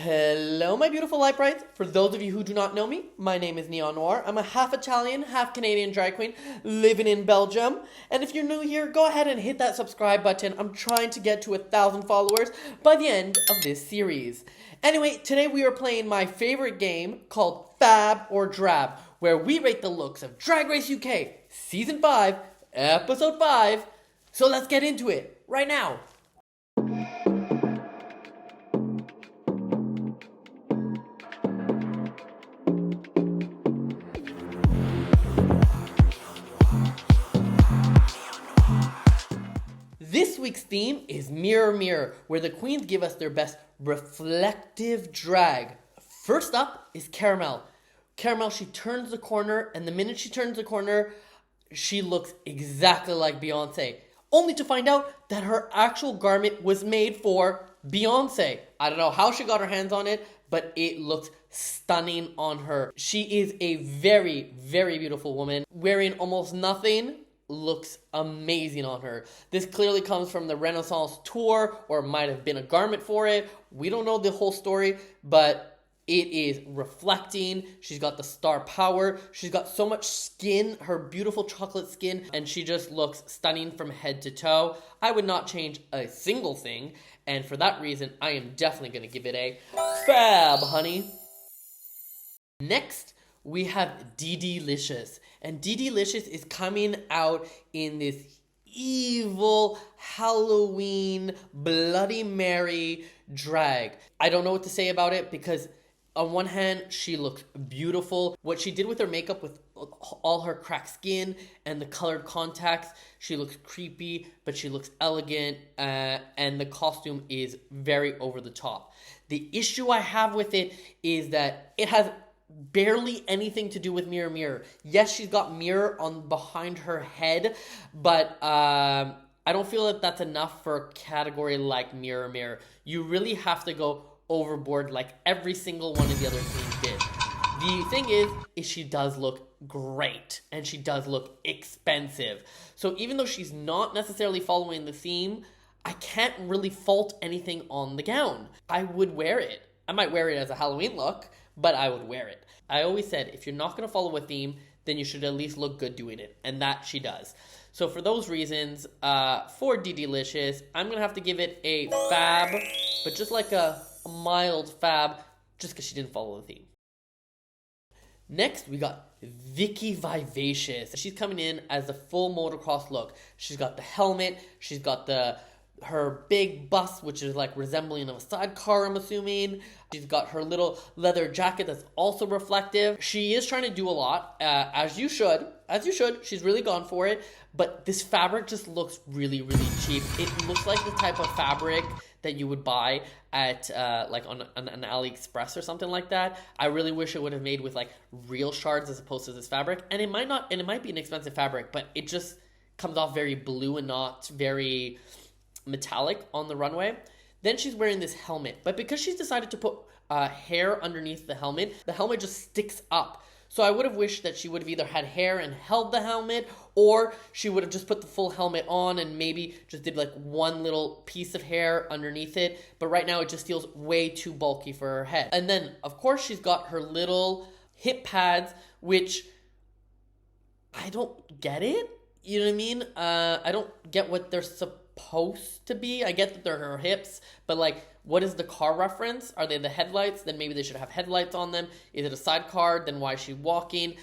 Hello, my beautiful light brights. For those of you who do not know me, my name is Neon Noire. I'm a half Italian, half Canadian drag queen living in Belgium. And if you're new here, go ahead and hit that subscribe button. I'm trying to get to 1,000 followers by the end of this series. Anyway, today we are playing my favorite game called FAB or Drab, where we rate the looks of Drag Race UK Season 5, Episode 5. So let's get into it right now. This week's theme is Mirror Mirror, where the queens give us their best reflective drag. First up is Cara Melle. Cara Melle, she turns the corner, and the minute she turns the corner, she looks exactly like Beyonce. Only to find out that her actual garment was made for Beyonce. I don't know how she got her hands on it, but it looks stunning on her. She is a very, very beautiful woman. Wearing almost nothing looks amazing on her. This clearly comes from the Renaissance tour, or it might have been a garment for it. We don't know the whole story, but it is reflecting. She's got the star power. She's got so much skin, her beautiful chocolate skin, and she just looks stunning from head to toe. I would not change a single thing, and for that reason, I am definitely going to give it a fab, honey. Next, we have DeDeLicious. And DeDeLicious is coming out in this evil Halloween Bloody Mary drag. I don't know what to say about it because on one hand, she looks beautiful. What she did with her makeup with all her cracked skin and the colored contacts, she looks creepy, but she looks elegant, and the costume is very over the top. The issue I have with it is that it has barely anything to do with Mirror Mirror. Yes, she's got mirror on behind her head, but I don't feel that that's enough for a category like Mirror Mirror. You really have to go overboard like every single one of the other queens did. The thing is she does look great, and she does look expensive. So even though she's not necessarily following the theme, I can't really fault anything on the gown. I would wear it. I might wear it as a Halloween look, but I would wear it. I always said, if you're not going to follow a theme, then you should at least look good doing it. And that she does. So for those reasons, for DeDeLicious, I'm going to have to give it a fab, but just like a mild fab, just because she didn't follow the theme. Next, we got Vicki Vivacious. She's coming in as the full motocross look. She's got the helmet. She's got her big bust, which is like resembling of a sidecar, I'm assuming. She's got her little leather jacket that's also reflective. She is trying to do a lot, as you should. She's really gone for it. But this fabric just looks really, really cheap. It looks like the type of fabric that you would buy at like on an AliExpress or something like that. I really wish it would have made with like real shards as opposed to this fabric. And it might be an expensive fabric, but it just comes off very blue and not very metallic on the runway. Then she's wearing this helmet, but because she's decided to put hair underneath the helmet just sticks up. So I would have wished that she would have either had hair and held the helmet, or she would have just put the full helmet on and maybe just did like one little piece of hair underneath it. But right now it just feels way too bulky for her head. And then of course she's got her little hip pads, which I don't get it. You know what I mean? I don't get what they're supposed to be. I get that they're her hips, but like, what is the car reference? Are they the headlights? Then maybe they should have headlights on them. Is it a sidecar? Then why is she walking?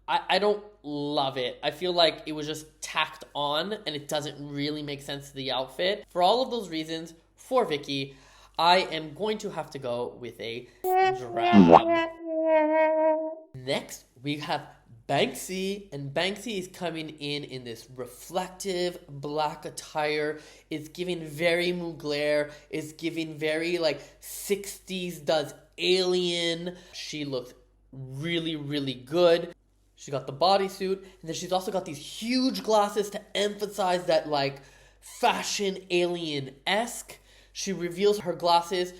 I don't love it. I feel like it was just tacked on and it doesn't really make sense to the outfit. For all of those reasons, for Vicki, I am going to have to go with a drab. Next, we have Banksie, and Banksie is coming in this reflective black attire. It's giving very Mugler. It's giving very like 60s does Alien. She looks really, really good. She got the bodysuit, and then she's also got these huge glasses to emphasize that like fashion alien-esque. She reveals her glasses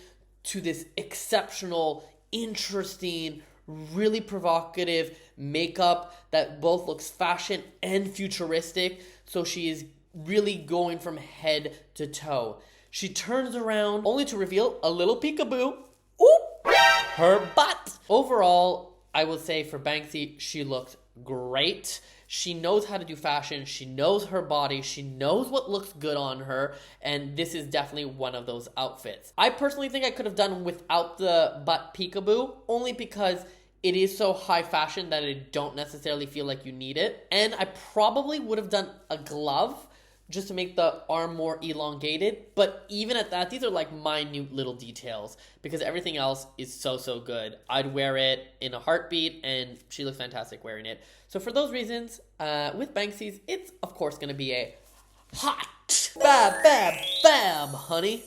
to this exceptional, interesting, really provocative makeup that both looks fashion and futuristic. So she is really going from head to toe. She turns around only to reveal a little peekaboo. Oop! her butt. Overall, I will say for Banksie, she looked great. She knows how to do fashion. She knows her body. She knows what looks good on her. And this is definitely one of those outfits. I personally think I could have done without the butt peekaboo, only because it is so high fashion that I don't necessarily feel like you need it. And I probably would have done a glove just to make the arm more elongated. But even at that, these are like minute little details because everything else is so good. I'd wear it in a heartbeat and she looks fantastic wearing it. So for those reasons, with Banksie's, it's of course going to be a hot fab, honey.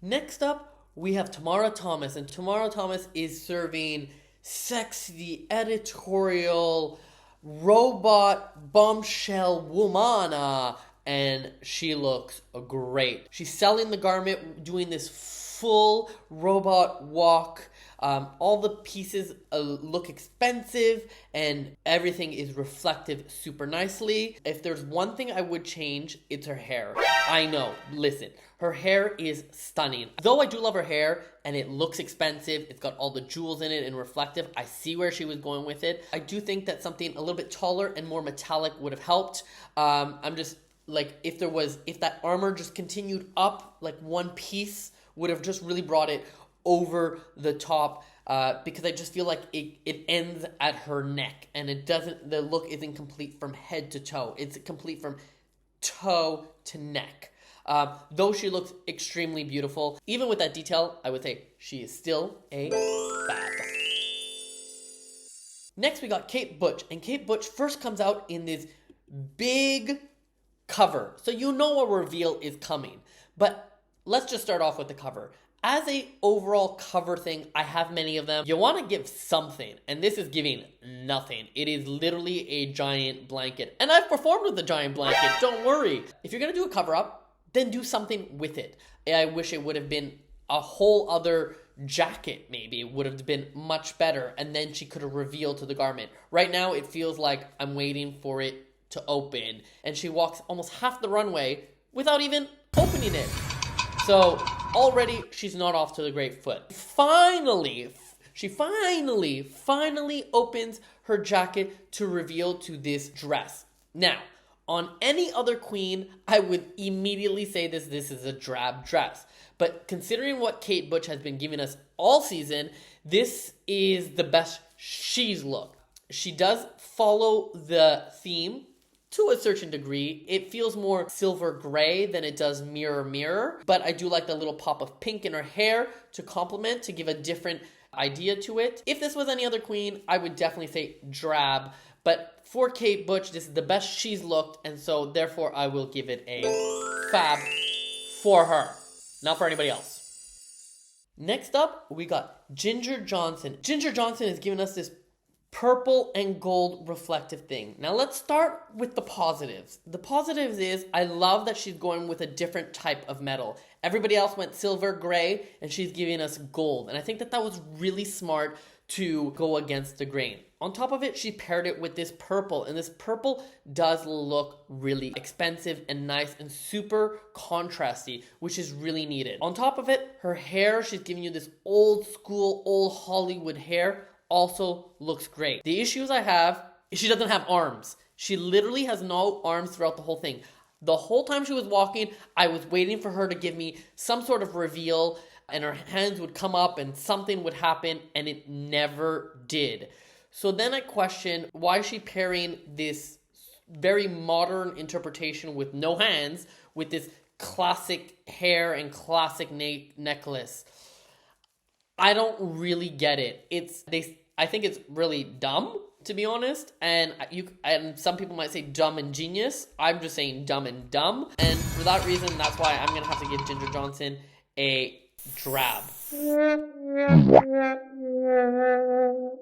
Next up, we have Tomara Thomas, and Tomara Thomas is serving sexy, editorial, robot, bombshell womana, and she looks great. She's selling the garment, doing this full robot walk. All the pieces look expensive, and everything is reflective super nicely. If there's one thing I would change, it's her hair. I know, listen. Her hair is stunning. Though I do love her hair and it looks expensive, it's got all the jewels in it and reflective, I see where she was going with it. I do think that something a little bit taller and more metallic would have helped. I'm just like, if that armor just continued up, like one piece would have just really brought it over the top, because I just feel like it ends at her neck and the look isn't complete from head to toe. It's complete from toe to neck. Though she looks extremely beautiful, even with that detail, I would say she is still a fab. Next, we got Kate Butch, and Kate Butch first comes out in this big cover, so you know a reveal is coming. But let's just start off with the cover. As a overall cover thing, I have many of them. You want to give something, and this is giving nothing. It is literally a giant blanket, and I've performed with the giant blanket, don't worry. If you're gonna do a cover up, then do something with it. I wish it would have been a whole other jacket, maybe. It would have been much better, and then she could have revealed to the garment. Right now, it feels like I'm waiting for it to open, and she walks almost half the runway without even opening it. So already, she's not off to the great foot. She finally opens her jacket to reveal to this dress. Now, on any other queen, I would immediately say this is a drab dress. But considering what Kate Butch has been giving us all season, this is the best she's looked. She does follow the theme to a certain degree. It feels more silver gray than it does mirror, but I do like the little pop of pink in her hair to complement, to give a different idea to it. If this was any other queen, I would definitely say drab. But for Kate Butch, this is the best she's looked, and so therefore I will give it a fab for her, not for anybody else. Next up, we got Ginger Johnson. Ginger Johnson has given us this purple and gold reflective thing. Now let's start with the positives. The positives is I love that she's going with a different type of metal. Everybody else went silver, gray, and she's giving us gold. And I think that was really smart to go against the grain. On top of it, she paired it with this purple, and this purple does look really expensive and nice and super contrasty, which is really needed. On top of it, her hair, she's giving you this old school, old Hollywood hair, also looks great. The issues I have is she doesn't have arms. She literally has no arms throughout the whole thing. The whole time she was walking, I was waiting for her to give me some sort of reveal, and her hands would come up and something would happen, and it never did. So then I question, why is she pairing this very modern interpretation with no hands with this classic hair and classic necklace? I don't really get it. I think it's really dumb, to be honest. And some people might say dumb and genius. I'm just saying dumb and dumb. And for that reason, that's why I'm gonna have to give Ginger Johnson a drab.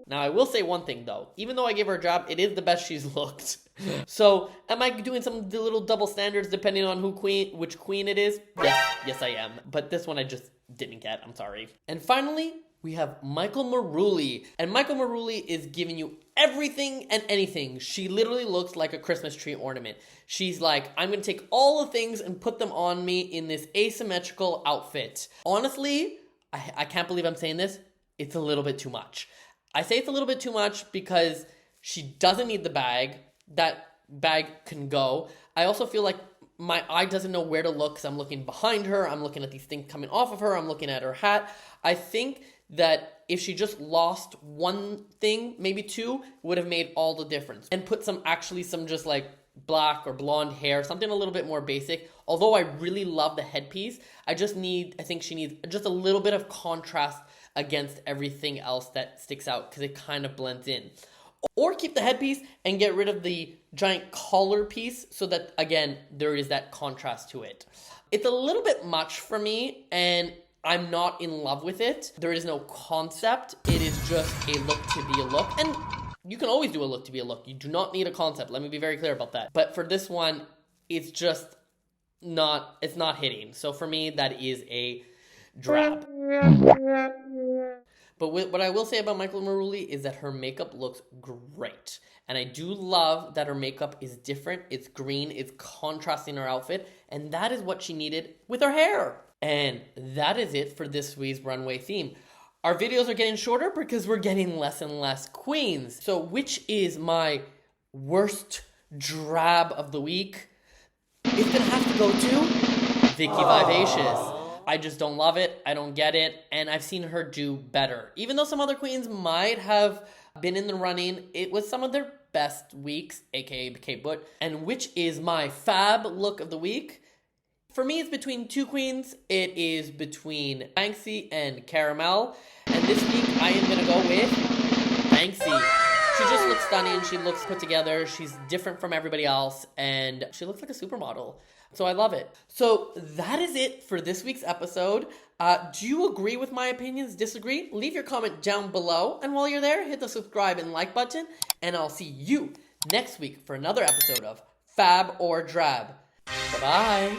Now, I will say one thing, though. Even though I gave her a drab, it is the best she's looked. So, am I doing some little double standards depending on which queen it is? Yes, I am. But this one I just didn't get. I'm sorry. And finally, we have Michael Marouli. And Michael Marouli is giving you everything and anything. She literally looks like a Christmas tree ornament. She's like, I'm going to take all the things and put them on me in this asymmetrical outfit. Honestly, I can't believe I'm saying this, it's a little bit too much. I say it's a little bit too much because she doesn't need the bag. That bag can go. I also feel like my eye doesn't know where to look because I'm looking behind her. I'm looking at these things coming off of her. I'm looking at her hat. I think that if she just lost one thing, maybe two, would have made all the difference. And put some just like black or blonde hair, something a little bit more basic. Although I really love the headpiece, I think she needs just a little bit of contrast against everything else that sticks out because it kind of blends in. Or keep the headpiece and get rid of the giant collar piece so that, again, there is that contrast to it. It's a little bit much for me, and I'm not in love with it. There is no concept. It is just a look to be a look. And you can always do a look to be a look. You do not need a concept. Let me be very clear about that. But for this one, it's just not hitting. So for me, that is a drab. But what I will say about Michael Marouli is that her makeup looks great. And I do love that her makeup is different. It's green. It's contrasting her outfit. And that is what she needed with her hair. And that is it for this week's runway theme. Our videos are getting shorter because we're getting less and less queens. So which is my worst drab of the week? It's going to have to go to Vicki Vivacious. I just don't love it. I don't get it. And I've seen her do better. Even though some other queens might have been in the running, it was some of their best weeks, aka Kate Butch. And which is my fab look of the week? For me, it's between two queens. It is between Banksie and Cara Melle. And this week, I am going to go with Banksie. She just looks stunning. She looks put together. She's different from everybody else. And she looks like a supermodel. So I love it. So that is it for this week's episode. Do you agree with my opinions? Disagree? Leave your comment down below. And while you're there, hit the subscribe and like button. And I'll see you next week for another episode of Fab or Drab. Bye-bye.